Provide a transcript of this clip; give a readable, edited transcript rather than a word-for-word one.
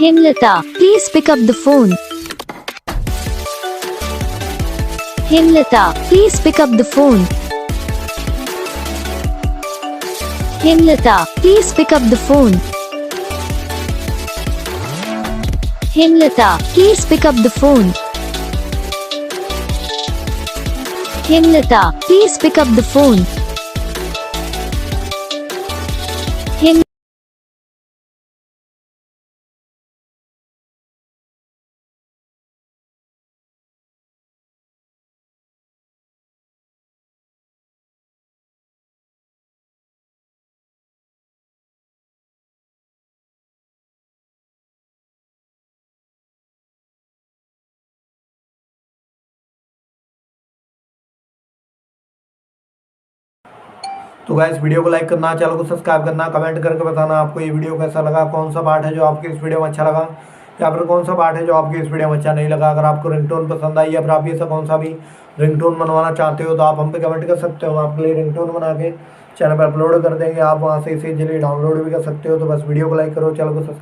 Hemlata, please pick up the phone. Hemlata, please pick up the phone. Hemlata, please pick up the phone. Hemlata, please pick up the phone. Hemlata, please pick up the phone. Hem तो guys video को like करना, channel को subscribe करना, comment करके बताना आपको ये video कैसा लगा, कौन सा पार्ट है जो आपके इस वीडियो में अच्छा लगा या फिर कौन सा पार्ट है जो आपके इस वीडियो में अच्छा नहीं लगा। अगर आपको रिंगटोन पसंद आई या फिर आप ऐसा कौन सा भी रिंगटोन बनवाना चाहते हो तो आप हम पे कमेंट कर सकते हो। हम आपके लिए रिंगटोन बना के चैनल पर अपलोड कर देंगे, आप वहाँ से इसे इजीली डाउनलोड भी कर सकते हो। तो बस वीडियो को लाइक करो, चैनल को सब्सक्राइब